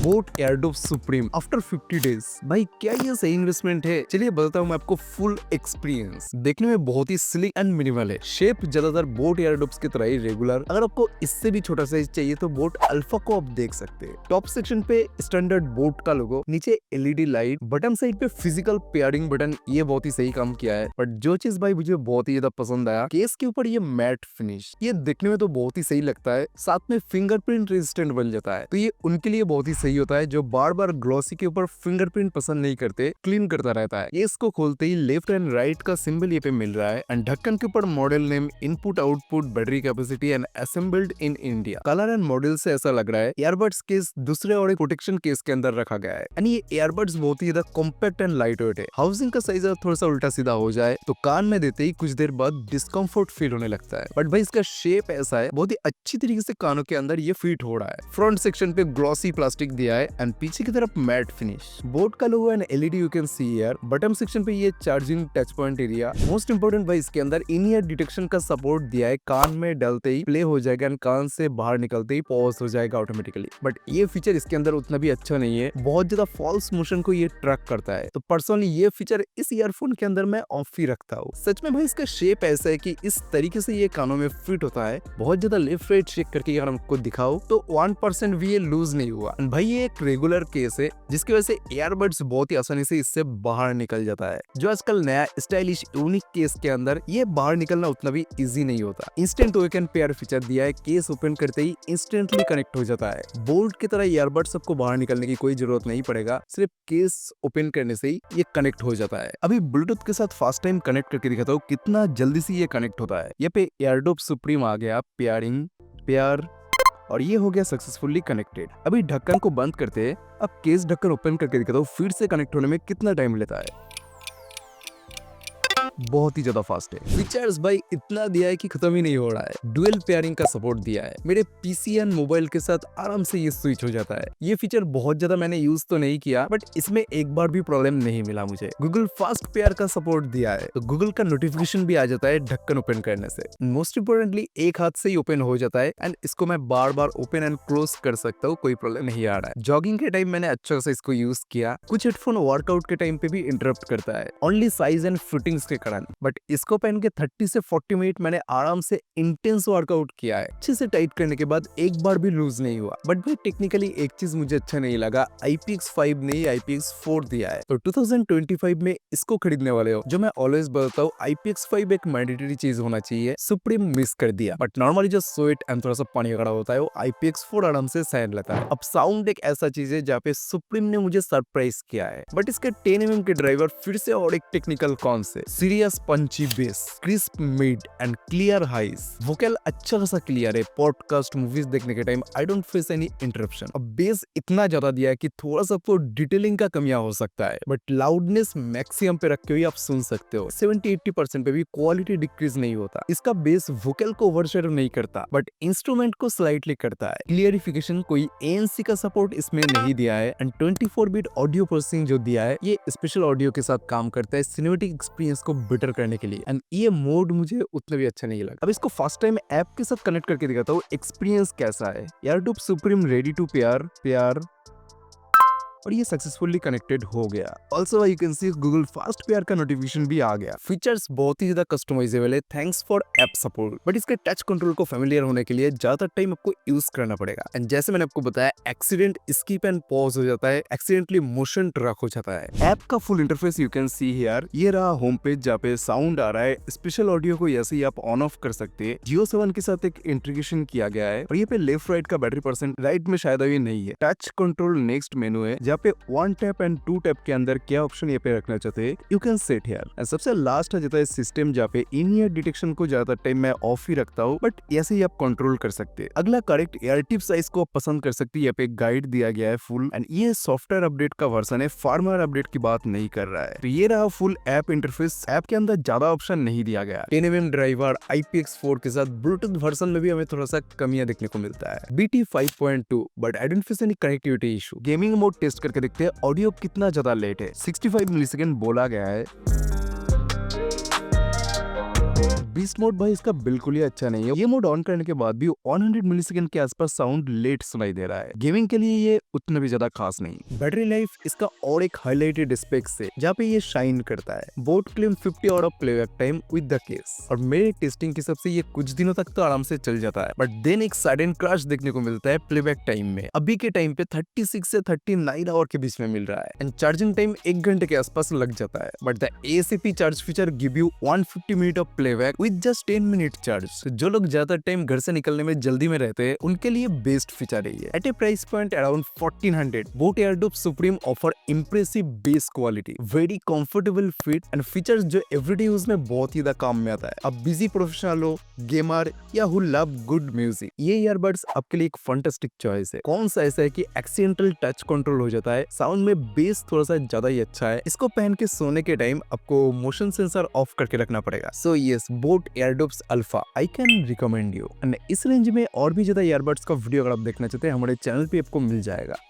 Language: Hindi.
Boat airdrop supreme after 50 days. भाई क्या ये सही इन्वेस्टमेंट है? चलिए बताता हूँ मैं आपको फुल एक्सपीरियंस। देखने में बहुत ही स्लिक एंड मिनिमल है। शेप ज्यादातर बोट एयरडॉप्स की तरह ही रेगुलर। अगर आपको इससे भी छोटा साइज चाहिए तो बोट अल्फा को आप देख सकते हैं। टॉप सेक्शन पे स्टैंडर्ड बोट का लोगो, नीचे एलईडी लाइट, बटन साइड पे फिजिकल पेयरिंग बटन, ये बहुत ही सही काम किया है। बट जो चीज भाई मुझे बहुत ही ज्यादा पसंद आया, केस के ऊपर ये मैट फिनिश, ये देखने में तो बहुत ही सही लगता है, साथ में फिंगरप्रिंट रेजिस्टेंट बन जाता है। तो ये उनके लिए बहुत ही सही होता है जो बार बार ग्लॉसी के ऊपर फिंगरप्रिंट पसंद नहीं करते, क्लीन करता रहता है। केस को खोलते ही लेफ्ट एंड राइट का सिंबल ये पे मिल रहा है एंड ढक्कन के ऊपर model name, input output, battery capacity and assembled in India. Colour and model से ऐसा लग रहा है ईयरबड्स केस दूसरे और एक प्रोटेक्शन केस के अंदर रखा गया है। एंड ये ईयरबड्स बहुत ही ज्यादा कॉम्पैक्ट एंड लाइट वेट है। हाउसिंग का साइज थोड़ा सा उल्टा सीधा हो जाए तो कान में देते ही कुछ देर बाद डिस्कम्फर्ट फील होने लगता है। बट भाई इसका शेप ऐसा है, बहुत ही अच्छी तरीके से कानों के अंदर ये फिट हो रहा है। फ्रंट सेक्शन पे ग्लॉसी प्लास्टिक दिया है एंड पीछे की तरफ मैट फिनिश। बोट का logo and LED you can see here. Button section पे ये charging touch point area. Most important भाई इसके अंदर इन ईयर डिटेक्शन का सपोर्ट दिया है। कान में डालते ही प्ले हो जाएगा एंड कान से बाहर निकलते ही पॉज हो जाएगा ऑटोमेटिकली। बट ये फीचर इसके अंदर उतना भी अच्छा नहीं है, बहुत ज्यादा फॉल्स मोशन को ये ट्रैक करता है। तो पर्सनली ये फीचर इस ईयरफोन के अंदर मैं ऑफ ही रखता हूँ। सच में भाई इसका शेप ऐसा है कि इस तरीके से ये कानों में फिट होता है। बहुत ज्यादा लेफ्ट राइट चेक करके अगर हमको दिखाओ तो 1% भी ये लूज नहीं हुआ। भाई ये एक रेगुलर केस है जिसकी वजह से ईयरबड्स बहुत ही आसानी से इससे बाहर निकल जाता है। जो आजकल नया स्टाइलिश यूनिक केस के अंदर ये बाहर निकलना उतना भी इजी नहीं होता। Instant wake and pair feature दिया है, केस ओपन करते ही इंस्टेंटली कनेक्ट हो जाता है। बोल्ट की तरह ईयरबड्स सबको बाहर निकलने की कोई जरूरत नहीं पड़ेगा, सिर्फ केस ओपन करने से ही ये कनेक्ट हो जाता है। अभी ब्लूटूथ के साथ फास्ट टाइम कनेक्ट करके दिखाता हूँ कितना जल्दी से ये कनेक्ट होता है। ये पे एयरडॉप सुप्रीम आ गया, पेयरिंग, पेयर, और ये हो गया सक्सेसफुली कनेक्टेड। अभी ढक्कन को बंद करते हैं। अब केस ढक्कन ओपन करके दिखाता हूँ फिर से कनेक्ट होने में कितना टाइम लेता है। बहुत ही ज्यादा फास्ट है। फीचर्स भाई इतना दिया है कि खत्म ही नहीं हो रहा है। डुअल पेयरिंग का सपोर्ट दिया है। मेरे पीसी एंड मोबाइल के साथ आराम से ये स्विच हो जाता है। ये फीचर बहुत ज्यादा मैंने यूज तो नहीं किया बट इसमें एक बार भी प्रॉब्लम नहीं मिला मुझे। गूगल फास्ट पेयर का सपोर्ट दिया है तो गूगल का नोटिफिकेशन भी आ जाता है ढक्कन ओपन करने से। मोस्ट इंपोर्टेंटली एक हाथ से ही ओपन हो जाता है एंड इसको मैं बार बार ओपन एंड क्लोज कर सकता हूँ, कोई प्रॉब्लम नहीं आ रहा है। जॉगिंग के टाइम मैंने अच्छा से इसको यूज किया। कुछ हेडफोन वर्कआउट के टाइम पे भी इंटरप्ट करता है, ओनली साइज एंड फिटिंग्स के कारण। बट इसको पहन के 30 से 40 मिनट मैंने आराम से इंटेंस वर्कआउट किया है। अच्छे से टाइट करने के बाद एक बार भी लूज नहीं हुआ। बट भाई टेक्निकली एक चीज मुझे अच्छा नहीं लगा, IPX5 नहीं IPX4 दिया है। तो 2025 में इसको खरीदने वाले हो, जो मैं ऑलवेज बताता हूँ IPX5 एक मैंडेटरी चीज होना चाहिए, सुप्रीम मिस कर दिया। बट नॉर्मली जो स्वेट एंड थोड़ा सा पानी वगैरह होता है वो IPX4 आराम से सहन लेता है। अब साउंड एक ऐसा चीज है जहाँ पे सुप्रीम ने मुझे सरप्राइज किया है। बट इसके 10mm के ड्राइवर फिर से और एक टेक्निकल कॉन से, serious punchy bass, crisp mid and clear highs. Vocal अच्छा खासा क्लियर है। पॉडकास्ट मूवीज देखने के time I don't face any interruption. अब बेस इतना ज्यादा दिया है कि थोड़ा सा आपको डिटेलिंग का कमियां हो सकता है बट लाउडनेस मैक्सिमम पे रख के ही आप सुन सकते हो। 70-80% पे भी क्वालिटी डिक्रीज नहीं होता। इसका बेस वोकल को ओवरशैडो नहीं करता बट इंस्ट्रूमेंट को स्लाइटली करता है। क्लियरिफिकेशन कोई ANC का सपोर्ट इसमें नहीं दिया है एंड 24 बिट ऑडियो प्रोसेसिंग जो दिया है ये स्पेशल ऑडियो के साथ काम करता है सिनेमैटिक एक्सपीरियंस को बेटर करने के लिए। एंड ये मोड मुझे उतना भी अच्छा नहीं लगा। अब इसको फर्स्ट टाइम ऐप के साथ कनेक्ट करके दिखाता हूँ एक्सपीरियंस कैसा है। Airdopes supreme ready to pair और ये सक्सेसफुली कनेक्टेड हो गया। Also you can see Google fast pair का नोटिफिकेशन भी आ गया। फीचर्स बहुत ही ज्यादा कस्टमाइजेबल है, thanks for app support. But इसके टच कंट्रोल को फेमिलियर होने के लिए ज्यादा टाइम आपको यूज करना पड़ेगा। एंड जैसे मैंने आपको बताया एक्सीडेंट स्किप एंड पॉज हो जाता है, एक्सीडेंटली मोशन ट्रैक हो जाता है। ऐप का full interface you can see here. ये रहा होम पेज जहाँ पे साउंड आ रहा है। स्पेशल ऑडियो को ऐसे ही आप ऑन ऑफ कर सकते हैं। जियो 7 के साथ एक इंटीग्रेशन किया गया है और ये पे लेफ्ट राइट का बैटरी परसेंट, राइट में शायद अभी नहीं है। टच कंट्रोल नेक्स्ट मेनू है जहाँ पे 1 टैप एंड 2 टैप के अंदर क्या ऑप्शन ये पे रखना चाहते हैं you can set here. And सबसे लास्ट आ जाता है सिस्टम जहाँ पे इन ईयर डिटेक्शन को ज्यादा टाइम मैं ऑफ ही रखता हूँ बट ऐसे ही आप कंट्रोल कर सकते हैं। अगला करेक्ट एयर टिप साइज को आप पसंद कर सकते हैं। यहाँ पे गाइड दिया गया है फुल एंड ये सॉफ्टवेयर अपडेट का वर्जन है, फार्मवेयर अपडेट की बात नहीं कर रहा है। तो ये रहा फुल ऐप इंटरफेस। ऐप के अंदर ज्यादा ऑप्शन नहीं दिया गया। 10mm ड्राइवर IPX4 के साथ ब्लूटूथ वर्जन में भी हमें थोड़ा सा कमियां देखने को मिलता है। BT 5.2 but I don't face any connectivity issue. Gaming mode test करके देखते हैं ऑडियो कितना ज्यादा लेट है। 65 मिलीसेकंड बोला गया है। बीस्ट मोड भाई इसका बिल्कुल ही अच्छा नहीं है। ये मोड ऑन करने के बाद भी 100 मिलीसेकंड के आसपास साउंड लेट सुनाई दे रहा है। गेमिंग के लिए ये उतना भी ज्यादा खास नहीं। बैटरी लाइफ इसका और एक हाईलाइटेड स्पेक्स है जहाँ पे ये शाइन करता है। Boat claim 50 hour of playback time with the case, और मेरे टेस्टिंग के हिसाब से ये कुछ दिनों तक तो आराम से चल जाता है, बट देन एक सडन क्रैश देखने को मिलता है प्लेबैक टाइम में। अभी के टाइम पे 36 से 39 आवर के बीच में मिल रहा है एंड चार्जिंग टाइम 1 घंटे के आसपास लग जाता है। But the ASAP charge feature give you 150 minute of playback with just 10 minute charge. जो लोग ज्यादा टाइम घर से निकलने में जल्दी में रहते हैं उनके लिए बेस्ट फीचर है ये। At a price point around 1400, Boat Airdopes Supreme offer impressive bass quality, very comfortable fit and features जो एवरीडे यूज में बहुत ही ज्यादा काम में आता है। अब बिजी प्रोफेशनल हो, गेमर या हु लव गुड म्यूजिक, ये ईयरबड्स आपके लिए एक फंटास्टिक चॉइस है। कौन सा ऐसा है कि एक्सीडेंटल टच कंट्रोल हो जाता है, साउंड में बेस थोड़ा सा ज्यादा ही अच्छा है। इसको पहन के सोने के टाइम आपको मोशन सेंसर ऑफ करके रखना पड़ेगा। So yes, Boat Airdopes Alpha I can recommend you. And इस रेंज में और भी ज्यादा ईयरबड्स का वीडियो अगर आप देखना चाहते हैं हमारे चैनल पे आपको मिल जाएगा।